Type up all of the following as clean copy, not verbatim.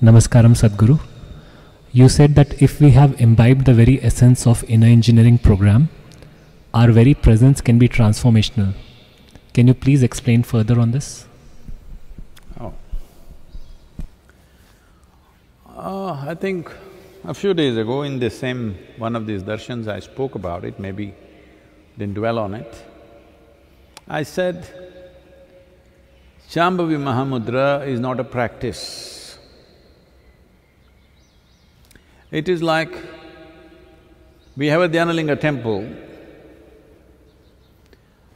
Namaskaram Sadhguru. You said that if we have imbibed the very essence of inner engineering program, our very presence can be transformational. Can you please explain further on this? I think a few days ago in the same one of these darshans I spoke about it, maybe didn't dwell on it. I said, Shambhavi Mahamudra is not a practice. It is like, we have a Dhyanalinga temple,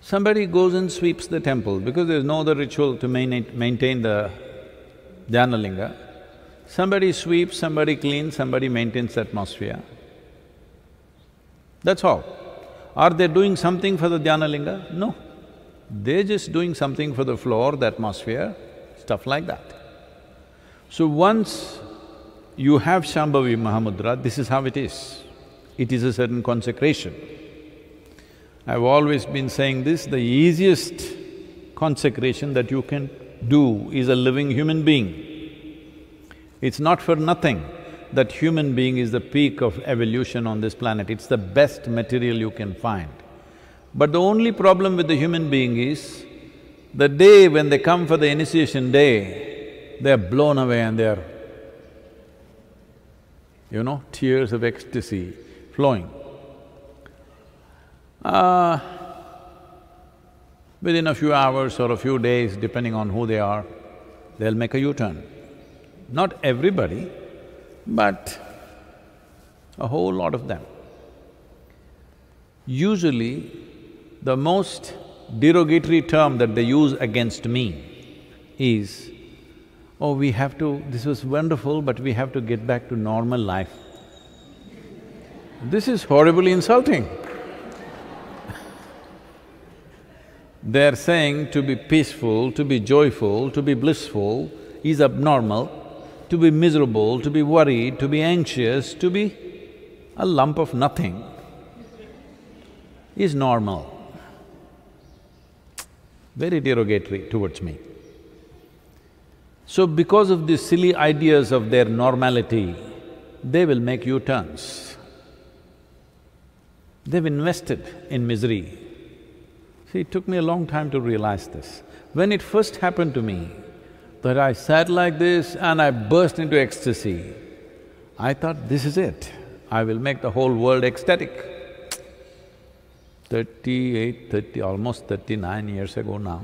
somebody goes and sweeps the temple because there's no other ritual to maintain the Dhyanalinga. Somebody sweeps, somebody cleans, somebody maintains the atmosphere. That's all. Are they doing something for the Dhyanalinga? No. They're just doing something for the floor, the atmosphere, stuff like that. So once you have Shambhavi Mahamudra, this is how it is. It is a certain consecration. I've always been saying this, the easiest consecration that you can do is a living human being. It's not for nothing that human being is the peak of evolution on this planet, it's the best material you can find. But the only problem with the human being is, the day when they come for the initiation day, they're blown away and they're, tears of ecstasy flowing. Within a few hours or a few days, depending on who they are, they'll make a U-turn. Not everybody, but a whole lot of them. Usually, the most derogatory term that they use against me is, oh, this was wonderful, but we have to get back to normal life. This is horribly insulting. They're saying to be peaceful, to be joyful, to be blissful is abnormal, to be miserable, to be worried, to be anxious, to be a lump of nothing is normal. Very derogatory towards me. So because of these silly ideas of their normality, they will make U-turns. They've invested in misery. See, it took me a long time to realize this. When it first happened to me, that I sat like this and I burst into ecstasy, I thought, this is it, I will make the whole world ecstatic. almost 39 years ago now,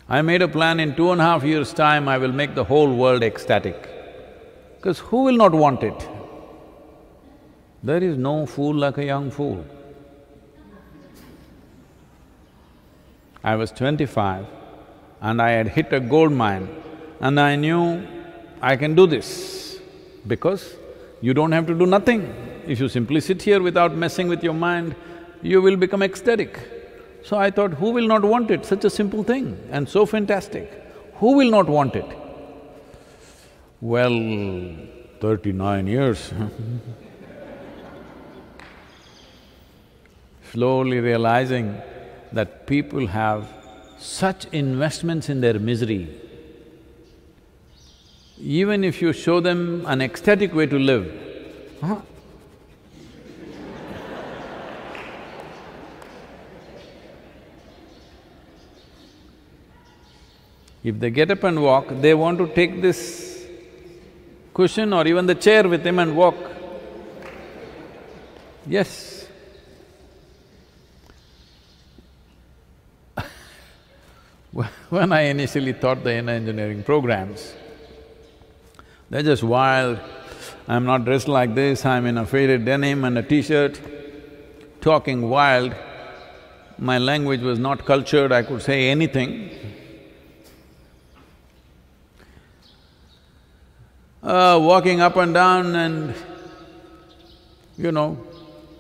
I made a plan in 2.5 years' time I will make the whole world ecstatic. Because who will not want it? There is no fool like a young fool. I was 25 and I had hit a gold mine and I knew I can do this because you don't have to do nothing. If you simply sit here without messing with your mind, you will become ecstatic. So I thought, who will not want it? Such a simple thing and so fantastic. Who will not want it? Well, 39 years slowly realizing that people have such investments in their misery. Even if you show them an ecstatic way to live, if they get up and walk, they want to take this cushion or even the chair with him and walk. Yes. When I initially taught the inner engineering programs, they're just wild. I'm not dressed like this, I'm in a faded denim and a t-shirt, talking wild. My language was not cultured, I could say anything. Walking up and down and,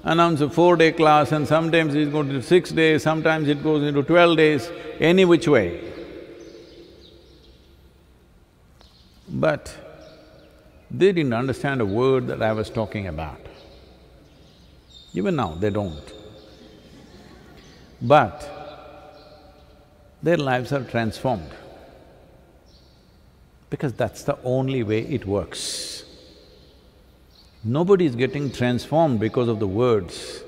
announce a 4-day class and sometimes it goes to 6 days, sometimes it goes into 12 days, any which way. But they didn't understand a word that I was talking about. Even now, they don't. But their lives are transformed. because that's the only way it works. Nobody is getting transformed because of the words.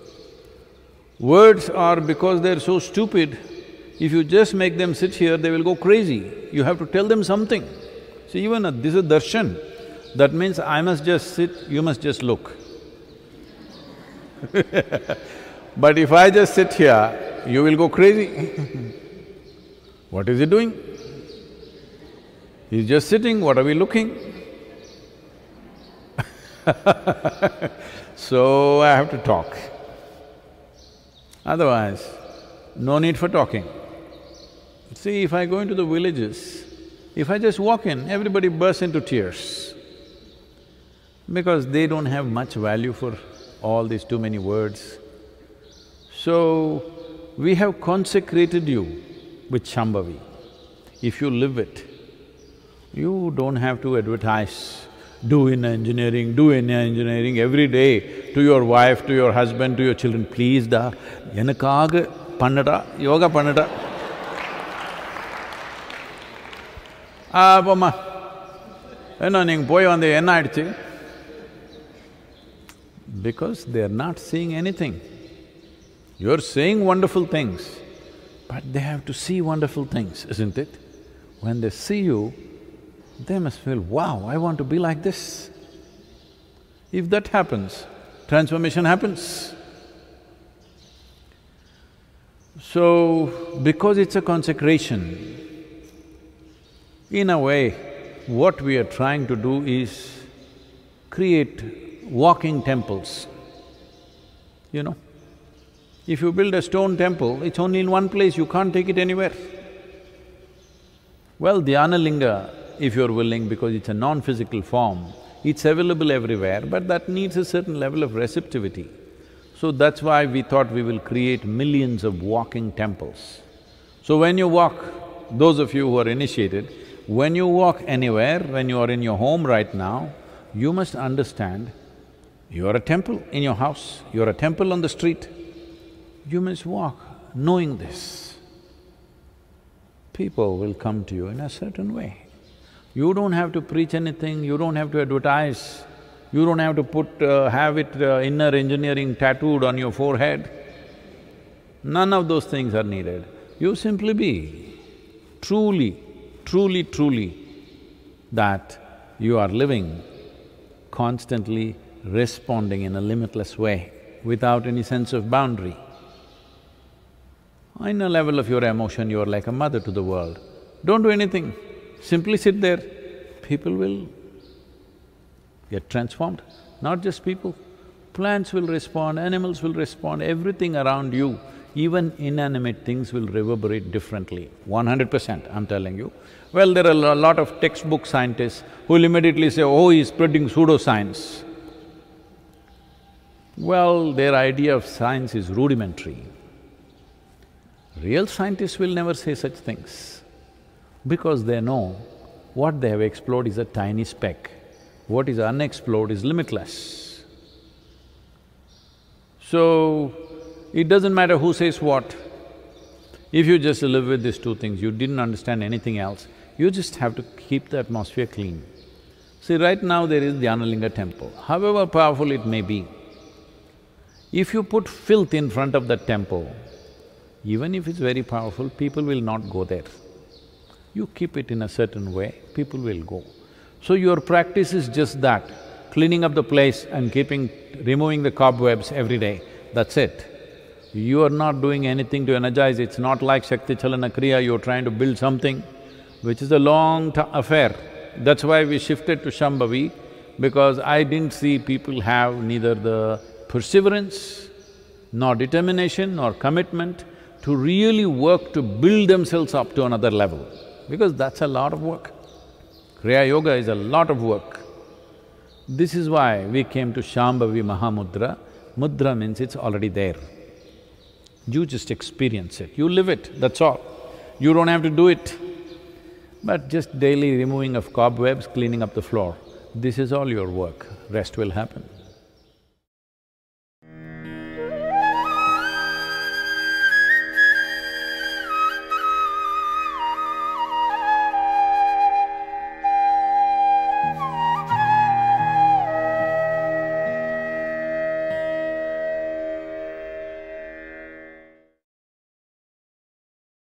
Words are because they're so stupid, if you just make them sit here, they will go crazy. You have to tell them something. See, even this is darshan. That means I must just sit, you must just look. But if I just sit here, you will go crazy. What is he doing? He's just sitting, what are we looking? So I have to talk. Otherwise, no need for talking. See, if I go into the villages, if I just walk in, everybody bursts into tears because they don't have much value for all these too many words. So, we have consecrated you with Shambhavi. If you live it, you don't have to advertise, do in engineering every day to your wife, to your husband, to your children, please da, enakkaga pannada, yoga pannada. Pomma, enna neenga poi vande enna aiduchu? Because they're not seeing anything. You're saying wonderful things, but they have to see wonderful things, isn't it? When they see you, they must feel, wow, I want to be like this. If that happens, transformation happens. So, because it's a consecration, in a way, what we are trying to do is create walking temples, you know. If you build a stone temple, it's only in one place, you can't take it anywhere. Well, Dhyana Linga, if you're willing, because it's a non-physical form, it's available everywhere, but that needs a certain level of receptivity. So that's why we thought we will create millions of walking temples. So when you walk, those of you who are initiated, when you walk anywhere, when you are in your home right now, you must understand you are a temple in your house, you are a temple on the street. You must walk knowing this. People will come to you in a certain way. You don't have to preach anything, you don't have to advertise, you don't have to have it inner engineering tattooed on your forehead. None of those things are needed. You simply be truly that you are living, constantly responding in a limitless way, without any sense of boundary. In a level of your emotion, you are like a mother to the world. Don't do anything, simply sit there, people will get transformed. Not just people, plants will respond, animals will respond, everything around you, even inanimate things will reverberate differently, 100%, I'm telling you. Well, there are a lot of textbook scientists who will immediately say, oh, he's spreading pseudoscience. Well, their idea of science is rudimentary. Real scientists will never say such things, because they know what they have explored is a tiny speck, what is unexplored is limitless. So, it doesn't matter who says what. If you just live with these two things, you didn't understand anything else, you just have to keep the atmosphere clean. See, right now there is Dhyana Linga temple, however powerful it may be. If you put filth in front of that temple, even if it's very powerful, people will not go there. You keep it in a certain way, people will go. So your practice is just that, cleaning up the place and removing the cobwebs every day, that's it. You are not doing anything to energize, it's not like Shakti Chalana Kriya, you're trying to build something, which is a long affair. That's why we shifted to Shambhavi, because I didn't see people have neither the perseverance, nor determination, nor commitment to really work to build themselves up to another level, because that's a lot of work. Kriya Yoga is a lot of work. This is why we came to Shambhavi Mahamudra. Mudra means it's already there. You just experience it, you live it, that's all. You don't have to do it. But just daily removing of cobwebs, cleaning up the floor, this is all your work, rest will happen.